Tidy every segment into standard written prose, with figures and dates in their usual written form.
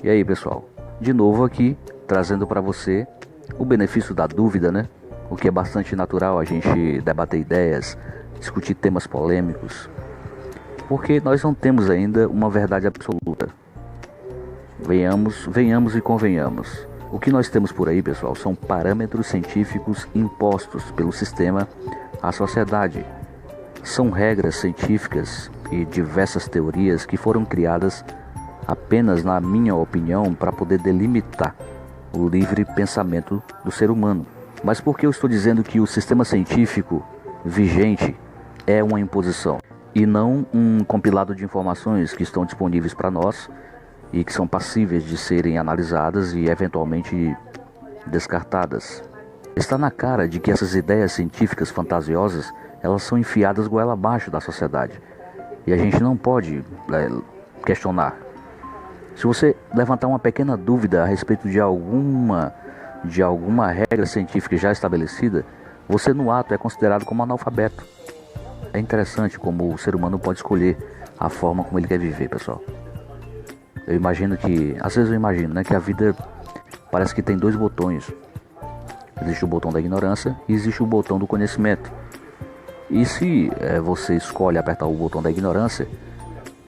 E aí, pessoal, de novo aqui, trazendo para você o benefício da dúvida, né? O que é bastante natural a gente debater ideias, discutir temas polêmicos, porque nós não temos ainda uma verdade absoluta. Venhamos e convenhamos. O que nós temos por aí, pessoal, são parâmetros científicos impostos pelo sistema à sociedade. São regras científicas e diversas teorias que foram criadas apenas, na minha opinião, para poder delimitar o livre pensamento do ser humano. Mas por que eu estou dizendo que o sistema científico vigente é uma imposição e não um compilado de informações que estão disponíveis para nós e que são passíveis de serem analisadas e eventualmente descartadas? Está na cara de que essas ideias científicas fantasiosas, elas são enfiadas goela abaixo da sociedade e a gente não pode questionar. Se você levantar uma pequena dúvida a respeito de alguma regra científica já estabelecida, você no ato é considerado como analfabeto. É interessante como o ser humano pode escolher a forma como ele quer viver, pessoal. Às vezes eu imagino, né, que a vida parece que tem dois botões. Existe o botão da ignorância e existe o botão do conhecimento. E se você escolhe apertar o botão da ignorância,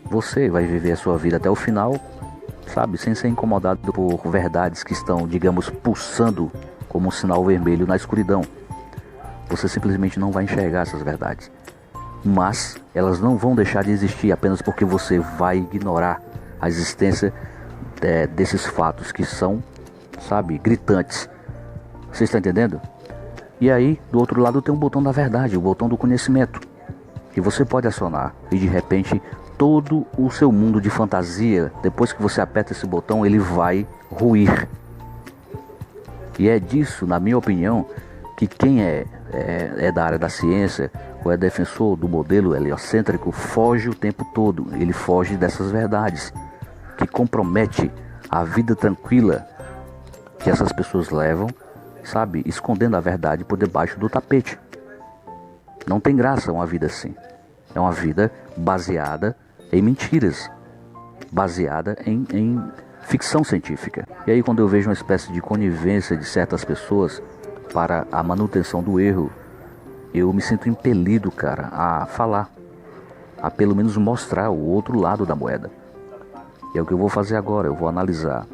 você vai viver a sua vida até o final, sabe, sem ser incomodado por verdades que estão, digamos, pulsando como um sinal vermelho na escuridão. Você simplesmente não vai enxergar essas verdades. Mas elas não vão deixar de existir apenas porque você vai ignorar a existência desses fatos que são, sabe, gritantes. Você está entendendo? E aí, do outro lado tem o botão da verdade, o botão do conhecimento, que você pode acionar e de repente todo o seu mundo de fantasia, depois que você aperta esse botão, ele vai ruir. E é disso, na minha opinião, que quem é da área da ciência ou é defensor do modelo heliocêntrico foge o tempo todo. Ele foge dessas verdades que compromete a vida tranquila que essas pessoas levam, sabe, escondendo a verdade por debaixo do tapete. Não tem graça uma vida assim. É uma vida baseada em mentiras, baseada em ficção científica. E aí, quando eu vejo uma espécie de conivência de certas pessoas para a manutenção do erro, eu me sinto impelido, cara, a falar, a pelo menos mostrar o outro lado da moeda. E é o que eu vou fazer agora. Eu vou analisar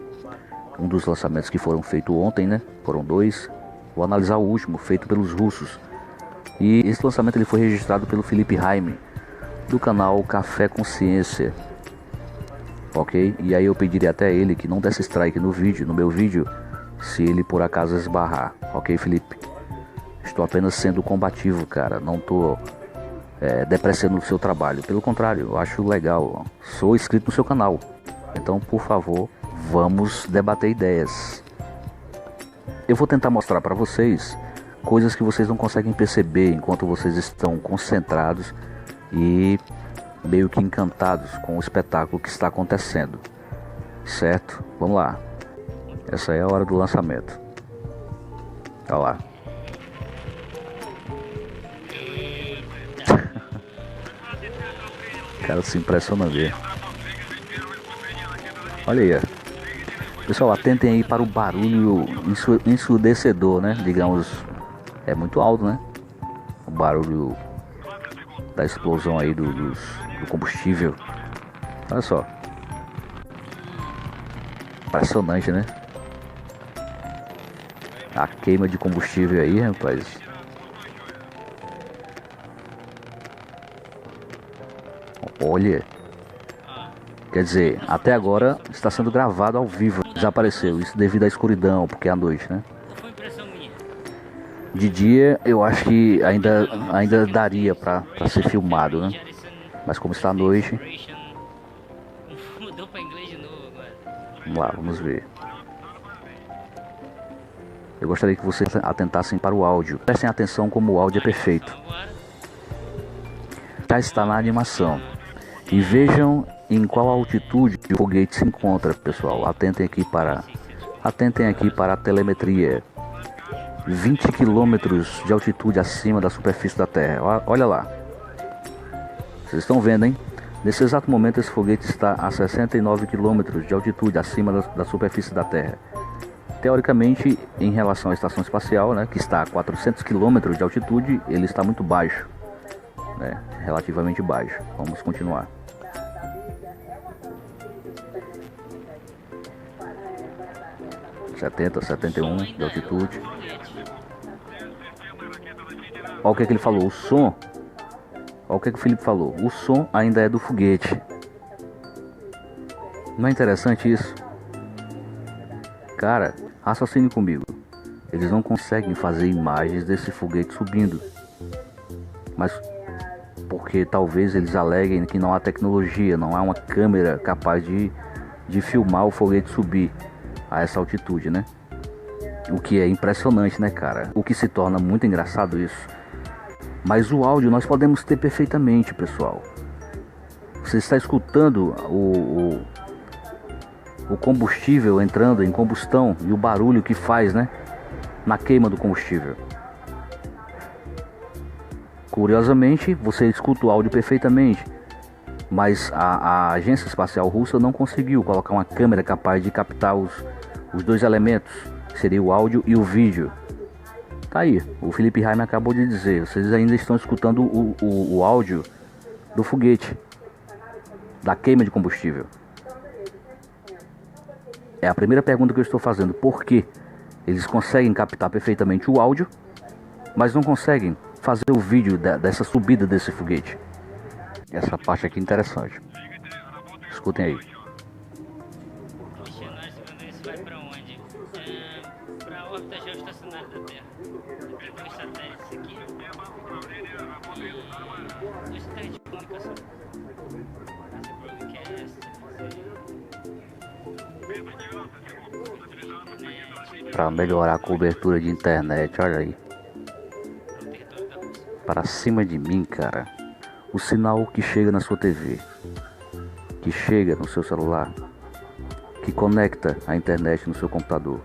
um dos lançamentos que foram feitos ontem, né? Foram 2. Vou analisar o último, feito pelos russos. E esse lançamento ele foi registrado pelo Felipe Jaime, do canal Café Consciência, ok? E aí eu pediria até a ele que não desse strike no meu vídeo, se ele por acaso esbarrar, ok, Felipe? Estou apenas sendo combativo, cara, não estou depreciando o seu trabalho, pelo contrário, eu acho legal, sou inscrito no seu canal, então por favor, vamos debater ideias. Eu vou tentar mostrar para vocês coisas que vocês não conseguem perceber enquanto vocês estão concentrados e meio que encantados com o espetáculo que está acontecendo, certo? Vamos lá. Essa é a hora do lançamento. Olha lá. Cara, se impressiona ver. Olha aí. Pessoal, atentem aí para o barulho ensurdecedor, né? Digamos, é muito alto, né? O barulho da explosão aí do combustível. Olha só. Impressionante, né? A queima de combustível aí, rapaz. Olha. Quer dizer, até agora está sendo gravado ao vivo. Desapareceu, isso devido à escuridão, porque é à noite, né? De dia eu acho que ainda daria pra ser filmado, né? Mas como está à noite. Vamos lá, vamos ver. Eu gostaria que vocês atentassem para o áudio. Prestem atenção como o áudio é perfeito. Já está na animação. E vejam em qual altitude o foguete se encontra, pessoal. Atentem aqui para a telemetria. 20 quilômetros de altitude acima da superfície da Terra. Olha lá. Vocês estão vendo, hein? Nesse exato momento, esse foguete está a 69 quilômetros de altitude acima da superfície da Terra. Teoricamente, em relação à estação espacial, né, que está a 400 quilômetros de altitude, ele está muito baixo, né, relativamente baixo. Vamos continuar. (70, 71 de altitude). Olha o que ele falou, o som. Olha o que o Felipe falou, o som ainda é do foguete. Não é interessante isso? Cara, raciocine comigo. Eles não conseguem fazer imagens desse foguete subindo. Mas porque talvez eles aleguem que não há tecnologia, não há uma câmera capaz de filmar o foguete subir a essa altitude, né? O que é impressionante, né, cara? O que se torna muito engraçado isso. Mas o áudio nós podemos ter perfeitamente, pessoal. Você está escutando o combustível entrando em combustão e o barulho que faz, né, na queima do combustível. Curiosamente, você escuta o áudio perfeitamente, mas a Agência Espacial Russa não conseguiu colocar uma câmera capaz de captar os dois elementos, que seria o áudio e o vídeo. Tá aí, o Felipe Raime acabou de dizer, vocês ainda estão escutando o áudio do foguete, da queima de combustível. É a primeira pergunta que eu estou fazendo. Por que eles conseguem captar perfeitamente o áudio, mas não conseguem fazer o vídeo dessa subida desse foguete? Essa parte aqui é interessante. Escutem aí. Isso vai para onde? Para a órbita geoestacionária da Terra. Tem dois satélites aqui. E dois satélites de comunicação. Para melhorar a cobertura de internet, olha aí. Para cima de mim, cara. O sinal que chega na sua TV, que chega no seu celular, que conecta a internet no seu computador.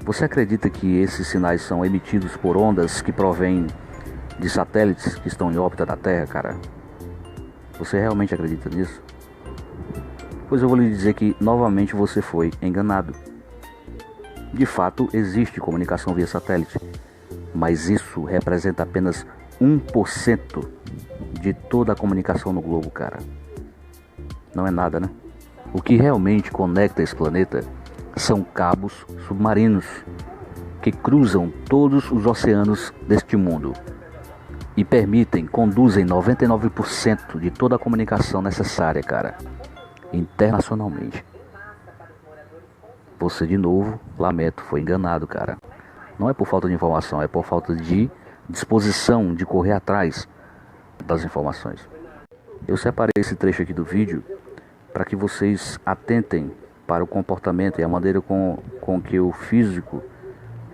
Você acredita que esses sinais são emitidos por ondas que provêm de satélites que estão em órbita da Terra, cara? Você realmente acredita nisso? Pois eu vou lhe dizer que novamente você foi enganado. De fato, existe comunicação via satélite, mas isso representa apenas 1% de toda a comunicação no globo, cara. Não é nada, né? O que realmente conecta esse planeta são cabos submarinos que cruzam todos os oceanos deste mundo e conduzem 99% de toda a comunicação necessária, cara, internacionalmente. Você de novo, lamento, foi enganado, cara. Não é por falta de informação, é por falta de disposição de correr atrás das informações. Eu separei esse trecho aqui do vídeo para que vocês atentem para o comportamento e a maneira com que o físico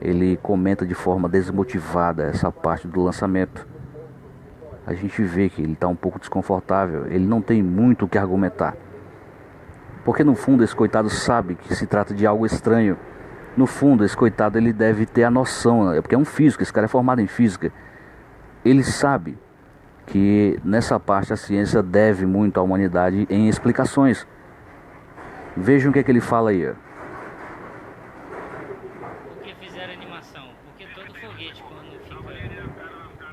ele comenta de forma desmotivada essa parte do lançamento. A gente vê que ele está um pouco desconfortável, ele não tem muito o que argumentar. Porque no fundo esse coitado sabe que se trata de algo estranho. No fundo esse coitado ele deve ter a noção, porque é um físico, esse cara é formado em física. Ele sabe que nessa parte a ciência deve muito à humanidade em explicações. Vejam o que é que ele fala aí. Por que fizeram animação? Porque todo foguete quando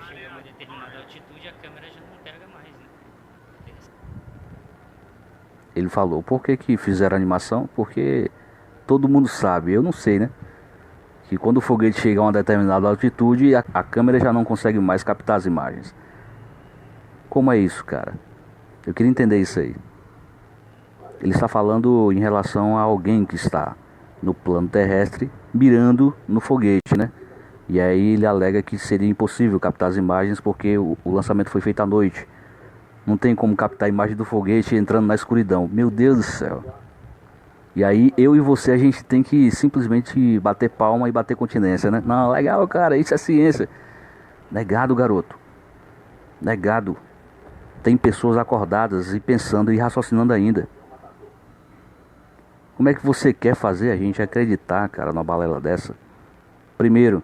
chega a uma determinada altitude a câmera já não pega mais, né? Ele falou, por que fizeram animação? Porque todo mundo sabe, eu não sei, né? Que quando o foguete chega a uma determinada altitude, a câmera já não consegue mais captar as imagens. Como é isso, cara? Eu queria entender isso aí. Ele está falando em relação a alguém que está no plano terrestre mirando no foguete, né? E aí ele alega que seria impossível captar as imagens porque o lançamento foi feito à noite. Não tem como captar a imagem do foguete entrando na escuridão. Meu Deus do céu. E aí eu e você a gente tem que simplesmente bater palma e bater continência, né? Não, legal, cara, isso é ciência. Negado, garoto. Negado. Tem pessoas acordadas e pensando e raciocinando ainda. Como é que você quer fazer a gente acreditar, cara, numa balela dessa? Primeiro,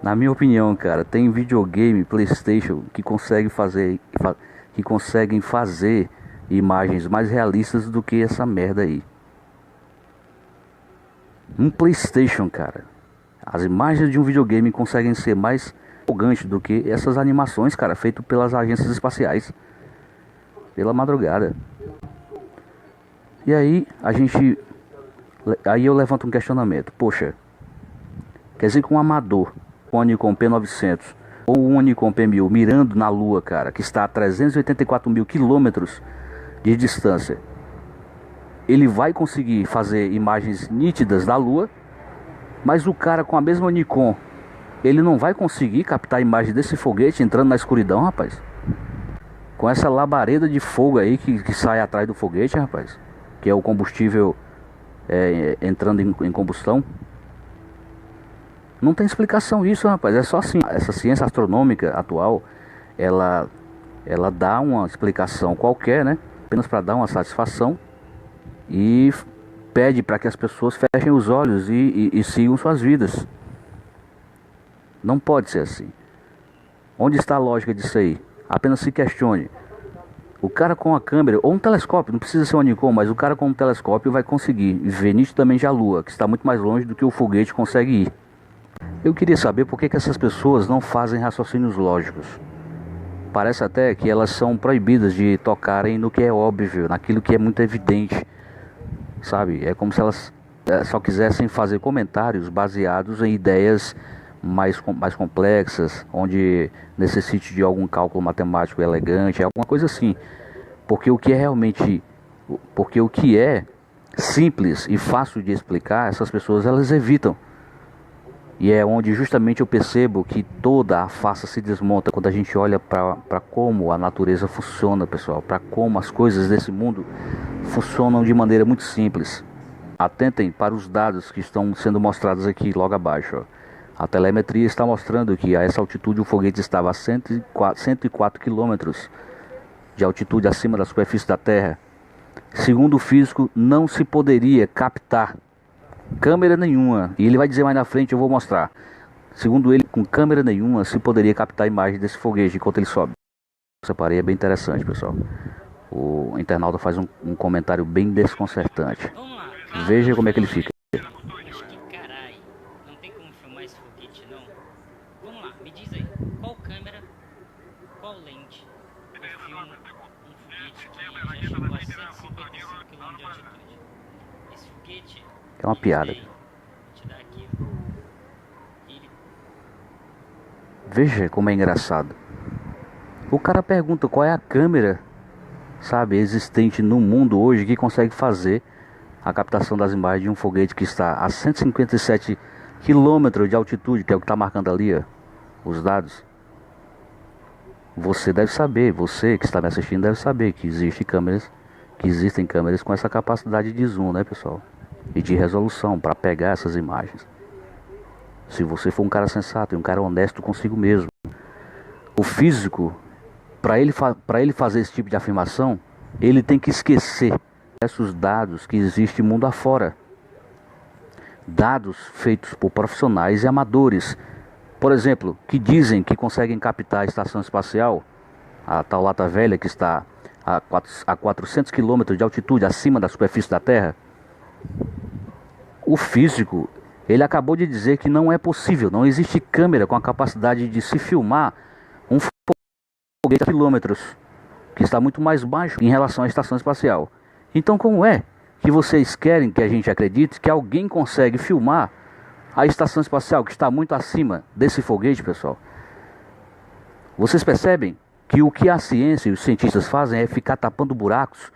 na minha opinião, cara, tem videogame, PlayStation, que consegue que conseguem fazer imagens mais realistas do que essa merda aí. Um PlayStation, cara. As imagens de um videogame conseguem ser mais empolgantes do que essas animações, cara, feitas pelas agências espaciais. Pela madrugada. E aí eu levanto um questionamento. Poxa, quer dizer que um amador com um Nikon P900 ou um Nikon P1000 mirando na Lua, cara, que está a 384 mil quilômetros de distância, ele vai conseguir fazer imagens nítidas da Lua, mas o cara com a mesma Nikon, ele não vai conseguir captar a imagem desse foguete entrando na escuridão, rapaz. Com essa labareda de fogo aí que sai atrás do foguete, rapaz, que é o combustível entrando em combustão. Não tem explicação isso, rapaz. É só assim. Essa ciência astronômica atual, ela dá uma explicação qualquer, né? Apenas para dar uma satisfação, e pede para que as pessoas fechem os olhos e sigam suas vidas. Não pode ser assim. Onde está a lógica disso aí? Apenas se questione. O cara com a câmera, ou um telescópio, não precisa ser um Nikon, mas o cara com um telescópio vai conseguir ver nitidamente a Lua, que está muito mais longe do que o foguete consegue ir. Eu queria saber por que essas pessoas não fazem raciocínios lógicos. Parece até que elas são proibidas de tocarem no que é óbvio, naquilo que é muito evidente, sabe? É como se elas só quisessem fazer comentários baseados em ideias mais complexas, onde necessite de algum cálculo matemático elegante, alguma coisa assim. Porque o que é simples e fácil de explicar, essas pessoas elas evitam. E é onde justamente eu percebo que toda a farsa se desmonta quando a gente olha para como a natureza funciona, pessoal, para como as coisas desse mundo funcionam de maneira muito simples. Atentem para os dados que estão sendo mostrados aqui logo abaixo, ó. A telemetria está mostrando que a essa altitude o foguete estava a 104 km de altitude acima da superfície da Terra. Segundo o físico, não se poderia captar câmera nenhuma, e ele vai dizer mais na frente, eu vou mostrar. Segundo ele, com câmera nenhuma se poderia captar a imagem desse foguete enquanto ele sobe. Essa parede é bem interessante, pessoal. O internauta faz um comentário bem desconcertante. Veja como é que ele fica. Me diz aí, qual câmera, qual lente eu filmo um foguete que já chegou a 155 km de altitude? Esse foguete é uma piada. Vou te dar aqui. Veja como é engraçado. O cara pergunta qual é a câmera, sabe, existente no mundo hoje que consegue fazer a captação das imagens de um foguete que está a 157 km de altitude, que é o que está marcando ali, ó, os dados. Você deve saber, você que está me assistindo deve saber que existem câmeras com essa capacidade de zoom, né, pessoal? E de resolução para pegar essas imagens. Se você for um cara sensato e um cara honesto consigo mesmo, o físico, para ele fazer esse tipo de afirmação, ele tem que esquecer esses dados que existem mundo afora. Dados feitos por profissionais e amadores. Por exemplo, que dizem que conseguem captar a estação espacial, a tal Lata Velha, que está a 400 km de altitude acima da superfície da Terra. O físico, ele acabou de dizer que não é possível, não existe câmera com a capacidade de se filmar um foguete a quilômetros, que está muito mais baixo em relação à estação espacial. Então como é que vocês querem que a gente acredite que alguém consegue filmar a estação espacial que está muito acima desse foguete, pessoal? Vocês percebem que o que a ciência e os cientistas fazem é ficar tapando buracos,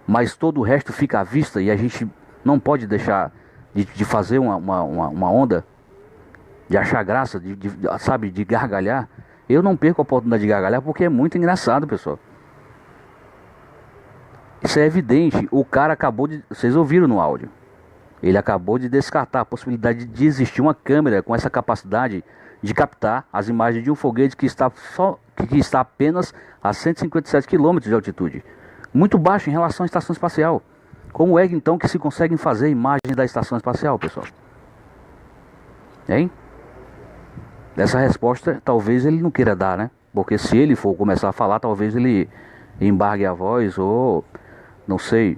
mas todo o resto fica à vista, e a gente não pode deixar de fazer uma onda, de achar graça, de gargalhar. Eu não perco a oportunidade de gargalhar porque é muito engraçado, pessoal. Isso é evidente. O cara acabou de... Vocês ouviram no áudio. Ele acabou de descartar a possibilidade de existir uma câmera com essa capacidade de captar as imagens de um foguete que está apenas a 157 km de altitude. Muito baixo em relação à estação espacial. Como é então que se conseguem fazer imagens da estação espacial, pessoal? Hein? Essa resposta talvez ele não queira dar, né? Porque se ele for começar a falar, talvez ele embargue a voz ou, não sei,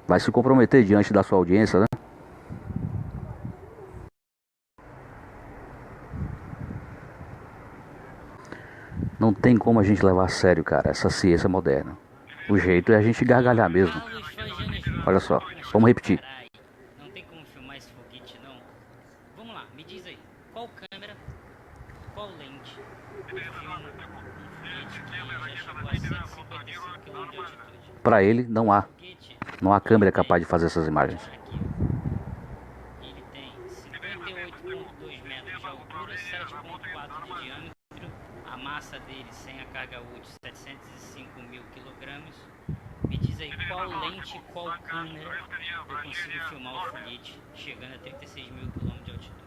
vai se comprometer diante da sua audiência, né? Não tem como a gente levar a sério, cara, essa ciência moderna. O jeito é a gente gargalhar mesmo. Olha só, vamos repetir. Não tem como filmar esse foguete, não. Vamos lá, me diz aí. Qual câmera, qual lente filma um foguete que já chegou a 155 km de altitude? Para ele, não há câmera capaz de fazer essas imagens. Ele tem 58,2 metros de altura, 7,4 de diâmetro. A massa dele, sem a carga útil, 705 mil quilogramas. Me diz aí qual lente e qual câmera eu consigo filmar o foguete chegando a 36 mil quilômetros de altitude.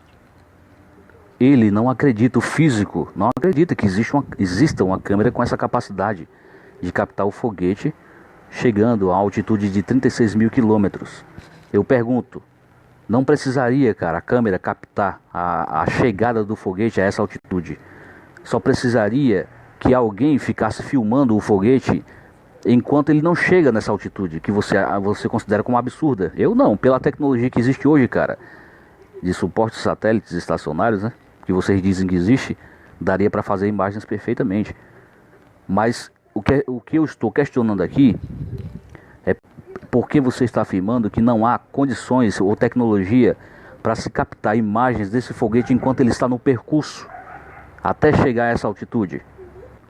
Ele não acredita, o físico não acredita que exista uma câmera com essa capacidade de captar o foguete chegando a altitude de 36 mil quilômetros. Eu pergunto, não precisaria, cara, a câmera captar a chegada do foguete a essa altitude? Só precisaria que alguém ficasse filmando o foguete enquanto ele não chega nessa altitude, que você considera como absurda. Eu não, pela tecnologia que existe hoje, cara, de suporte satélites estacionários, né, que vocês dizem que existe, daria para fazer imagens perfeitamente. Mas o que eu estou questionando aqui é por que você está afirmando que não há condições ou tecnologia para se captar imagens desse foguete enquanto ele está no percurso até chegar a essa altitude.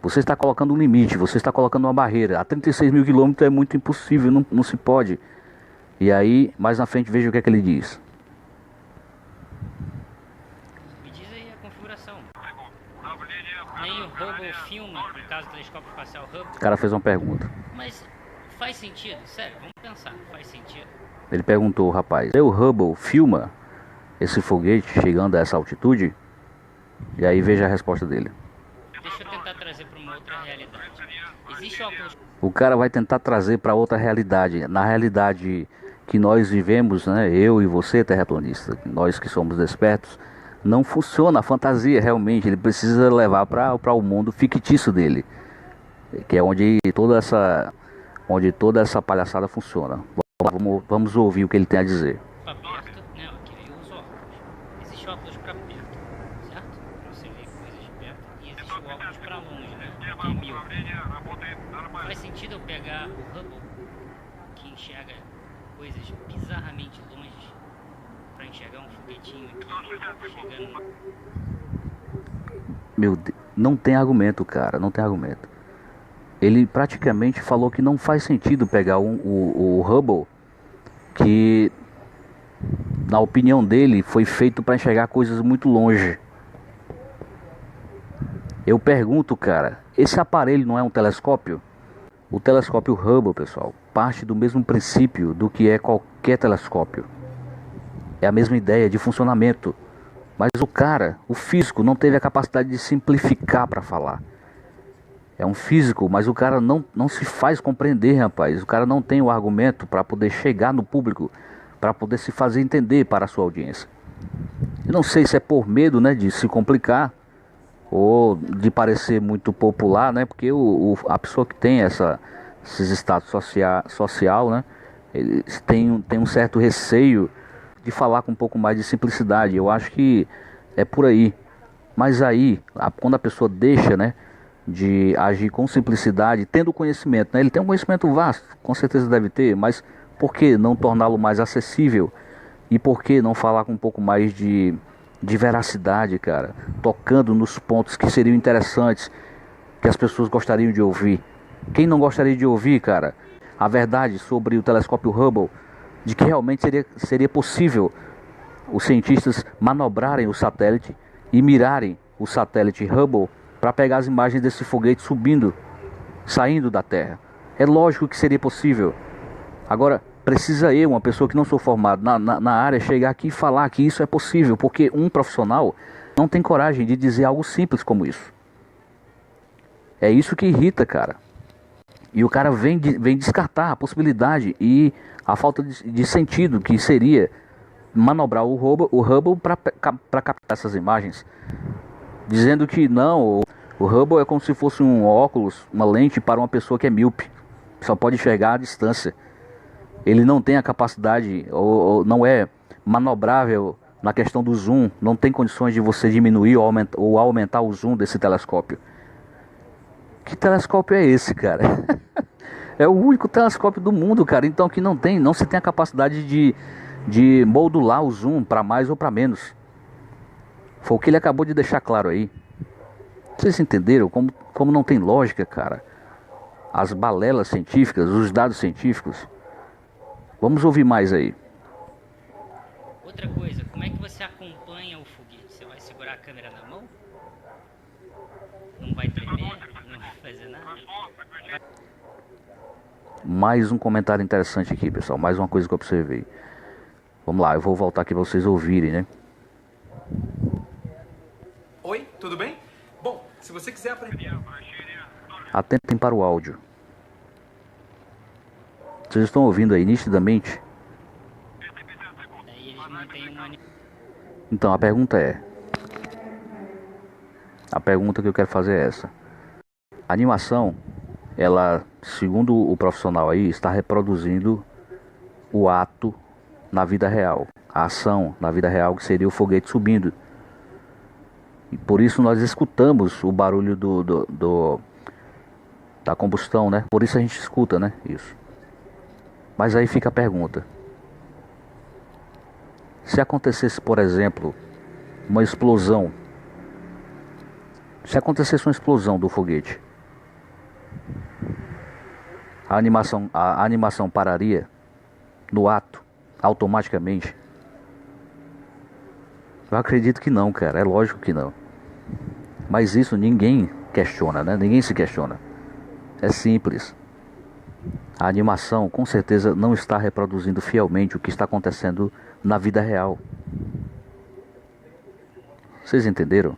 Você está colocando um limite, você está colocando uma barreira. A 36 mil quilômetros é muito impossível, não se pode. E aí, mais na frente, veja o que é que ele diz. Me diz aí a configuração. Nem o Hubble filma, no caso do telescópio espacial Hubble. O cara fez uma pergunta. Mas faz sentido? Sério, vamos pensar. Faz sentido? Ele perguntou, rapaz, o Hubble filma esse foguete chegando a essa altitude? E aí veja a resposta dele. Deixa eu tentar trazer para uma outra realidade. Existe óculos... O cara vai tentar trazer para outra realidade. Na realidade que nós vivemos, né, eu e você, terraplanista, nós que somos despertos, não funciona a fantasia realmente. Ele precisa levar para o mundo fictício dele, que é onde toda essa palhaçada funciona. Vamos ouvir o que ele tem a dizer. Para perto, né? Ok, eu uso óculos. Existe óculos para perto, certo? Para você ver coisas de perto. E existe o óculos para longe, né? Que é míope. Faz sentido eu pegar o Hubble, que enxerga coisas bizarramente longe, para enxergar um foguetinho aqui chegando... Meu Deus, não tem argumento, cara, não tem argumento. Ele praticamente falou que não faz sentido pegar o Hubble, que na opinião dele foi feito para enxergar coisas muito longe. Eu pergunto, cara, esse aparelho não é um telescópio? O telescópio Hubble, pessoal, parte do mesmo princípio do que é qualquer telescópio. É a mesma ideia de funcionamento. Mas o físico, não teve a capacidade de simplificar para falar. É um físico, mas o cara não se faz compreender, rapaz. O cara não tem o argumento para poder chegar no público, para poder se fazer entender para a sua audiência. Eu não sei se é por medo, né, de se complicar ou de parecer muito popular, né? Porque a pessoa que tem esses status social, né, eles têm um certo receio de falar com um pouco mais de simplicidade. Eu acho que é por aí. Mas aí, quando a pessoa deixa, né, de agir com simplicidade, tendo conhecimento, né? Ele tem um conhecimento vasto, com certeza deve ter, mas por que não torná-lo mais acessível? E por que não falar com um pouco mais de veracidade, cara? Tocando nos pontos que seriam interessantes, que as pessoas gostariam de ouvir. Quem não gostaria de ouvir, cara, a verdade sobre o telescópio Hubble, de que realmente seria possível os cientistas manobrarem o satélite e mirarem o satélite Hubble para pegar as imagens desse foguete saindo da Terra. É lógico que seria possível. Agora, precisa uma pessoa que não sou formado na área, chegar aqui e falar que isso é possível, porque um profissional não tem coragem de dizer algo simples como isso. É isso que irrita, cara. E o cara vem descartar a possibilidade e a falta de sentido que seria manobrar o Hubble para captar essas imagens, dizendo que não, O Hubble é como se fosse um óculos, uma lente para uma pessoa que é míope, só pode enxergar à distância. Ele não tem a capacidade, ou não é manobrável na questão do zoom, não tem condições de você diminuir ou aumentar o zoom desse telescópio. Que telescópio é esse, cara? É o único telescópio do mundo, cara, então que não se tem a capacidade de modular o zoom para mais ou para menos. Foi o que ele acabou de deixar claro aí. Vocês entenderam como não tem lógica, cara? As balelas científicas, os dados científicos. Vamos ouvir mais aí. Outra coisa, como é que você acompanha o foguete? Você vai segurar a câmera na mão? Não vai tremer? Não vai fazer nada? Mais um comentário interessante aqui, pessoal. Mais uma coisa que eu observei. Vamos lá, eu vou voltar aqui para vocês ouvirem, né? Oi, tudo bem? Bom, se você quiser aprender... Atentem para o áudio. Vocês estão ouvindo aí nitidamente? Daí eles mantêm uma... Então, a pergunta que eu quero fazer é essa. A animação, ela, segundo o profissional aí, está reproduzindo o ato na vida real. A ação na vida real, que seria o foguete subindo. E por isso nós escutamos o barulho da combustão, né? Por isso a gente escuta, né? Isso. Mas aí fica a pergunta. Se acontecesse, por exemplo, uma explosão. Se acontecesse uma explosão do foguete, a animação pararia no ato, automaticamente? Eu acredito que não, cara. É lógico que não. Mas isso ninguém questiona, né? Ninguém se questiona. É simples. A animação com certeza não está reproduzindo fielmente o que está acontecendo na vida real. Vocês entenderam?